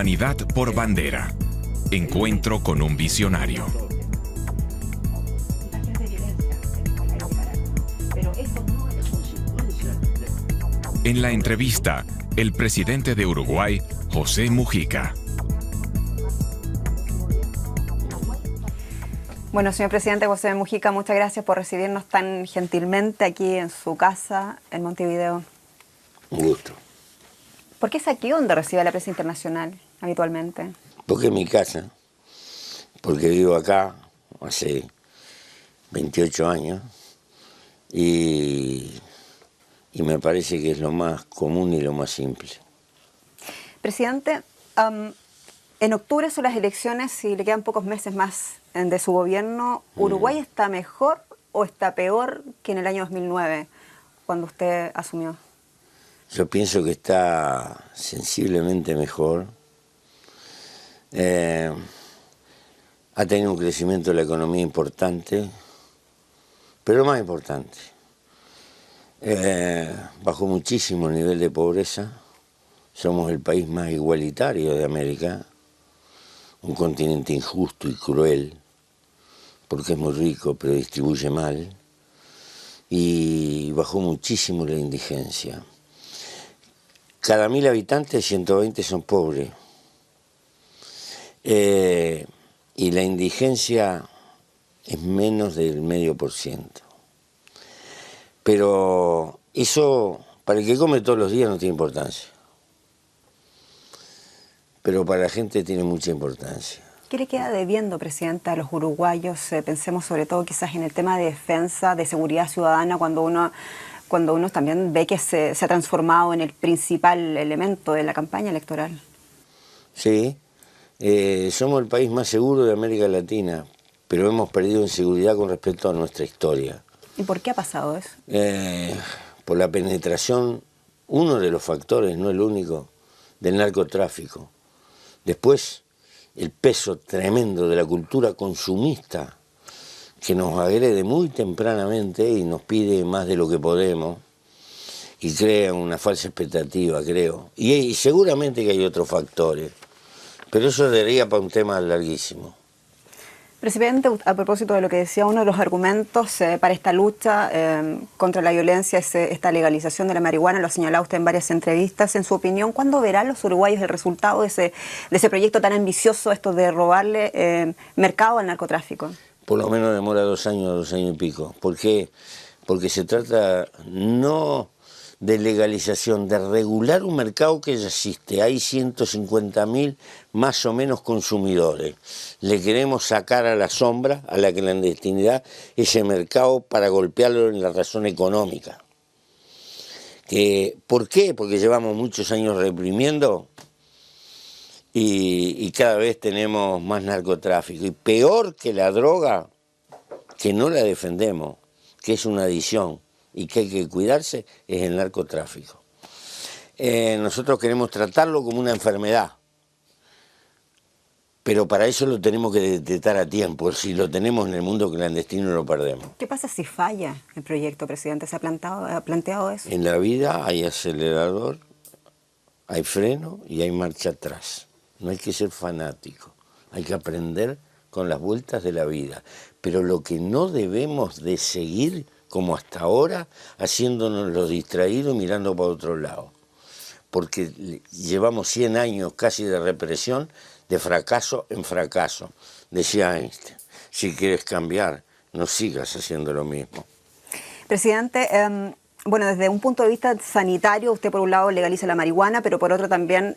humanidad por bandera. Encuentro con un visionario. En la entrevista, el presidente de Uruguay, José Mujica. Bueno, señor presidente José Mujica, muchas gracias por recibirnos tan gentilmente aquí en su casa en Montevideo. Un gusto. ¿Por qué es aquí donde recibe la prensa internacional habitualmente? Porque es mi casa, porque vivo acá hace 28 años y me parece que es lo más común y lo más simple. Presidente, en octubre son las elecciones y le quedan pocos meses más de su gobierno. ¿Uruguay está mejor o está peor que en el año 2009, cuando usted asumió? Yo pienso que está sensiblemente mejor. Ha tenido un crecimiento de la economía importante, pero más importante. Bajó muchísimo el nivel de pobreza. Somos el país más igualitario de América, un continente injusto y cruel, porque es muy rico pero distribuye mal, y bajó muchísimo la indigencia. Cada 1000 habitantes, 120 son pobres, y la indigencia es menos del 0,5%. Pero eso, para el que come todos los días no tiene importancia. Pero para la gente tiene mucha importancia. ¿Qué le queda debiendo, presidente, a los uruguayos? Pensemos sobre todo quizás en el tema de defensa, de seguridad ciudadana, cuando uno también ve que se ha transformado en el principal elemento de la campaña electoral. Sí, somos el país más seguro de América Latina, pero hemos perdido en seguridad con respecto a nuestra historia. ¿Y por qué ha pasado eso? Por la penetración, uno de los factores, no el único, del narcotráfico. Después, el peso tremendo de la cultura consumista que nos agrede muy tempranamente y nos pide más de lo que podemos y crea una falsa expectativa, creo. Y seguramente que hay otros factores, pero eso daría para un tema larguísimo. Presidente, a propósito de lo que decía, uno de los argumentos para esta lucha contra la violencia es esta legalización de la marihuana, lo ha señalado usted en varias entrevistas. En su opinión, ¿cuándo verán los uruguayos el resultado de ese proyecto tan ambicioso, esto de robarle mercado al narcotráfico? Por lo menos demora 2 años, 2 años y pico. ¿Por qué? Porque se trata no de legalización, de regular un mercado que ya existe. Hay 150.000 más o menos consumidores. Le queremos sacar a la sombra, a la clandestinidad, ese mercado para golpearlo en la razón económica. ¿Por qué? Porque llevamos muchos años reprimiendo y cada vez tenemos más narcotráfico. Y peor que la droga, que no la defendemos, que es una adicción y que hay que cuidarse, es el narcotráfico. Nosotros queremos tratarlo como una enfermedad, pero para eso lo tenemos que detectar a tiempo. Si lo tenemos en el mundo clandestino lo perdemos. ¿Qué pasa si falla el proyecto, presidente? ¿Se ha planteado eso? En la vida hay acelerador, hay freno y hay marcha atrás. No hay que ser fanático, hay que aprender con las vueltas de la vida. Pero lo que no debemos de seguir, como hasta ahora, haciéndonos los distraídos mirando para otro lado. Porque llevamos 100 años casi de represión, de fracaso en fracaso. Decía Einstein, si quieres cambiar, no sigas haciendo lo mismo. Presidente, bueno, desde un punto de vista sanitario, usted por un lado legaliza la marihuana, pero por otro también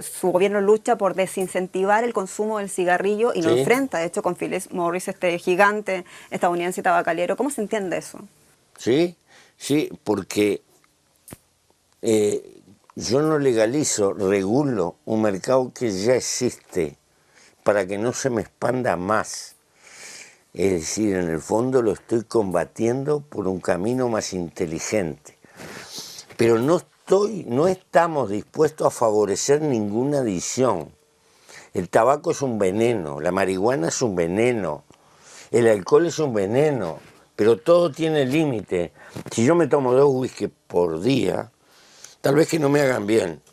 su gobierno lucha por desincentivar el consumo del cigarrillo y lo enfrenta, de hecho, con Philip Morris, este gigante estadounidense tabacalero. ¿Cómo se entiende eso? Sí, porque yo no legalizo, regulo un mercado que ya existe para que no se me expanda más. Es decir, en el fondo lo estoy combatiendo por un camino más inteligente. Pero no estamos dispuestos a favorecer ninguna adicción. El tabaco es un veneno, la marihuana es un veneno, el alcohol es un veneno, pero todo tiene límite. Si yo me tomo 2 whisky por día, tal vez que no me hagan bien,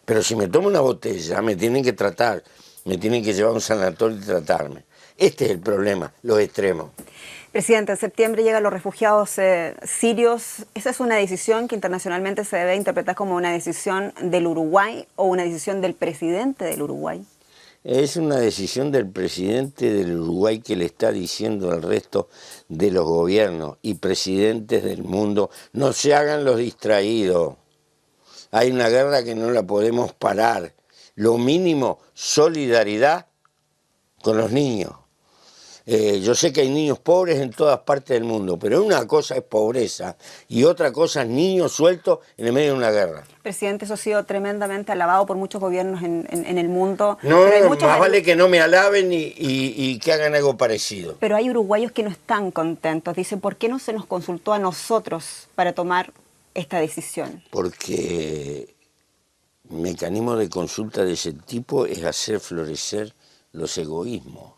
Pero si me tomo una botella, me tienen que tratar, me tienen que llevar a un sanatorio y tratarme. Este es el problema, los extremos. Presidente, en septiembre llegan los refugiados sirios. ¿Esa es una decisión que internacionalmente se debe interpretar como una decisión del Uruguay o una decisión del presidente del Uruguay? Es una decisión del presidente del Uruguay que le está diciendo al resto de los gobiernos y presidentes del mundo: no se hagan los distraídos. Hay una guerra que no la podemos parar. Lo mínimo, solidaridad con los niños. Yo sé que hay niños pobres en todas partes del mundo, pero una cosa es pobreza y otra cosa es niños sueltos en el medio de una guerra. Presidente, eso ha sido tremendamente alabado por muchos gobiernos en el mundo. No, pero hay muchos más vale que no me alaben y que hagan algo parecido. Pero hay uruguayos que no están contentos. Dicen, ¿por qué no se nos consultó a nosotros para tomar esta decisión? Porque mecanismo de consulta de ese tipo es hacer florecer los egoísmos.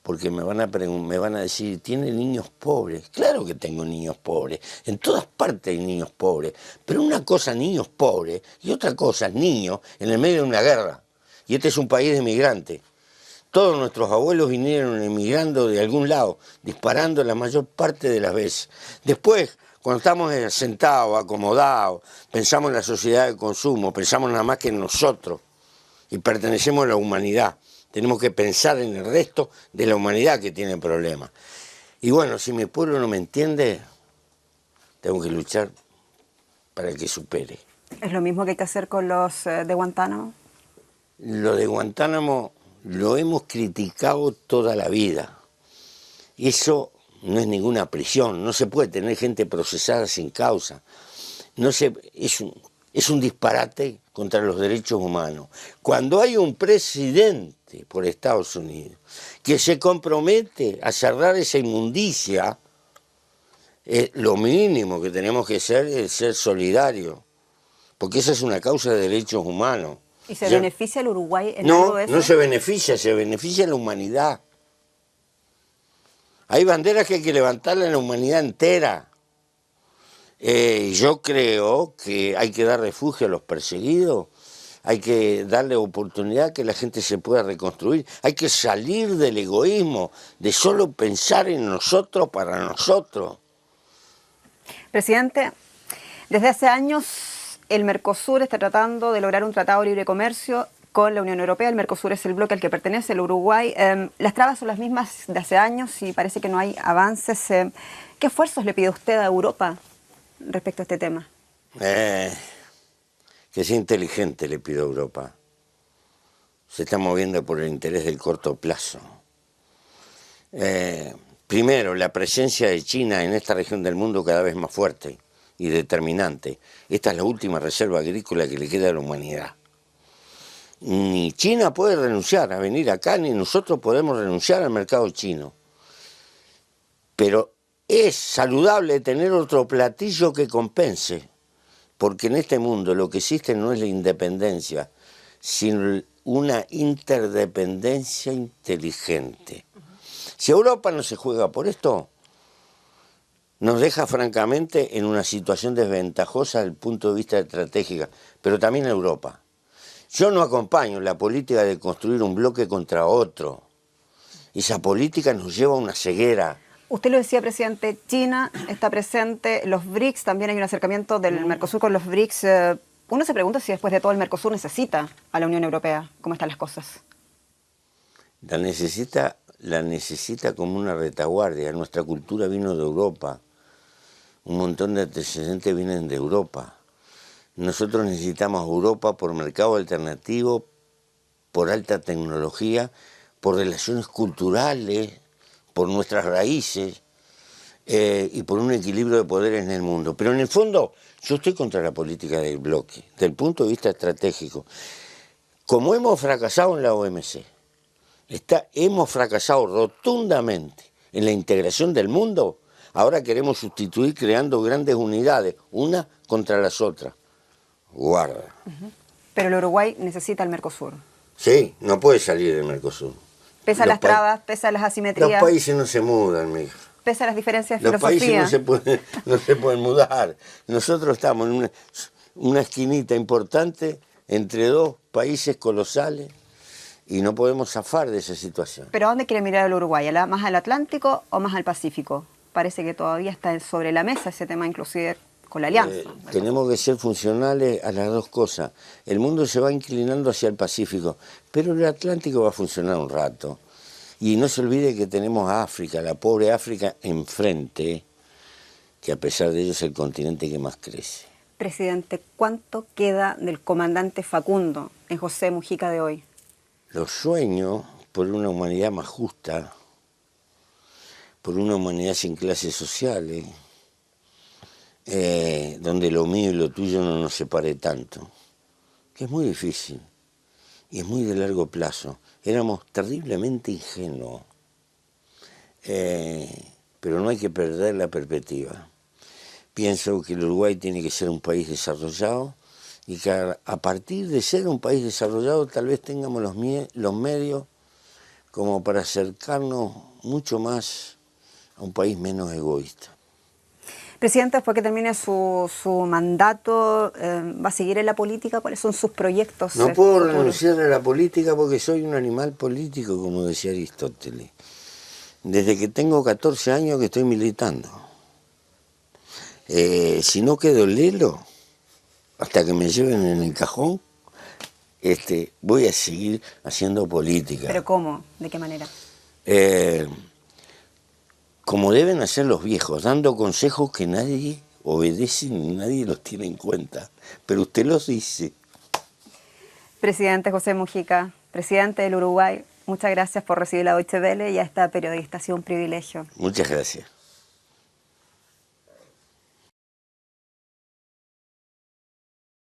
Porque me van a decir, ¿tiene niños pobres? Claro que tengo niños pobres, en todas partes hay niños pobres, pero una cosa niños pobres y otra cosa niños en el medio de una guerra. Y este es un país de migrantes. Todos nuestros abuelos vinieron emigrando de algún lado, disparando la mayor parte de las veces. Después, cuando estamos sentados, acomodados, pensamos en la sociedad de consumo, pensamos nada más que en nosotros y pertenecemos a la humanidad. Tenemos que pensar en el resto de la humanidad que tiene problemas. Y bueno, si mi pueblo no me entiende, tengo que luchar para que supere. ¿Es lo mismo que hay que hacer con los de Guantánamo? Lo de Guantánamo lo hemos criticado toda la vida. Eso no es ninguna prisión, no se puede tener gente procesada sin causa. Es un disparate contra los derechos humanos. Cuando hay un presidente por Estados Unidos que se compromete a cerrar esa inmundicia, lo mínimo que tenemos que hacer es ser solidarios, porque esa es una causa de derechos humanos. ¿Y se beneficia el Uruguay en algo de eso? No se beneficia la humanidad. Hay banderas que hay que levantarlas en la humanidad entera. Yo creo que hay que dar refugio a los perseguidos, hay que darle oportunidad a que la gente se pueda reconstruir, hay que salir del egoísmo, de solo pensar en nosotros para nosotros. Presidente, desde hace años el Mercosur está tratando de lograr un tratado de libre comercio con la Unión Europea. El Mercosur es el bloque al que pertenece el Uruguay. Las trabas son las mismas de hace años y parece que no hay avances. ¿Qué esfuerzos le pide usted a Europa respecto a este tema? Que sea inteligente, le pido a Europa. Se está moviendo por el interés del corto plazo. Primero, la presencia de China en esta región del mundo cada vez más fuerte y determinante. Esta es la última reserva agrícola que le queda a la humanidad. Ni China puede renunciar a venir acá, ni nosotros podemos renunciar al mercado chino. Pero es saludable tener otro platillo que compense, porque en este mundo lo que existe no es la independencia, sino una interdependencia inteligente. Si Europa no se juega por esto, nos deja francamente en una situación desventajosa desde el punto de vista estratégico, pero también Europa. Yo no acompaño la política de construir un bloque contra otro. Esa política nos lleva a una ceguera. Usted lo decía, presidente, China está presente, los BRICS, también hay un acercamiento del Mercosur con los BRICS. Uno se pregunta si después de todo el Mercosur necesita a la Unión Europea. ¿Cómo están las cosas? La necesita como una retaguardia. Nuestra cultura vino de Europa. Un montón de antecedentes vienen de Europa. Nosotros necesitamos Europa por mercado alternativo, por alta tecnología, por relaciones culturales, por nuestras raíces y por un equilibrio de poderes en el mundo. Pero en el fondo yo estoy contra la política del bloque, desde el punto de vista estratégico. Como hemos fracasado en la OMC, hemos fracasado rotundamente en la integración del mundo, ahora queremos sustituir creando grandes unidades, una contra las otras. Guarda. Pero el Uruguay necesita el Mercosur. Sí, no puede salir del Mercosur. Pese a las trabas, pese a las asimetrías. Los países no se mudan, mi hija. Pese a las diferencias de Los filosofía. países no se pueden mudar. Nosotros estamos en una esquinita importante entre dos países colosales y no podemos zafar de esa situación. ¿Pero a dónde quiere mirar el Uruguay? ¿Más al Atlántico o más al Pacífico? Parece que todavía está sobre la mesa ese tema, inclusive con la alianza. Tenemos que ser funcionales a las dos cosas. El mundo se va inclinando hacia el Pacífico, pero el Atlántico va a funcionar un rato. Y no se olvide que tenemos a África, la pobre África, enfrente, que a pesar de ello es el continente que más crece. Presidente, ¿cuánto queda del comandante Facundo en José Mujica de hoy? Los sueños por una humanidad más justa, por una humanidad sin clases sociales, donde lo mío y lo tuyo no nos separe tanto, que es muy difícil y es muy de largo plazo. Éramos terriblemente ingenuos, pero no hay que perder la perspectiva. Pienso que el Uruguay tiene que ser un país desarrollado y que a partir de ser un país desarrollado tal vez tengamos los medios como para acercarnos mucho más a un país menos egoísta. Presidente, después que termine su mandato, ¿va a seguir en la política? ¿Cuáles son sus proyectos? No puedo renunciar a la política porque soy un animal político, como decía Aristóteles. Desde que tengo 14 años que estoy militando. Si no quedo lelo, hasta que me lleven en el cajón, voy a seguir haciendo política. ¿Pero cómo? ¿De qué manera? Como deben hacer los viejos, dando consejos que nadie obedece ni nadie los tiene en cuenta. Pero usted los dice. Presidente José Mujica, presidente del Uruguay, muchas gracias por recibir la Deutsche Welle y a esta periodista. Ha sido un privilegio. Muchas gracias.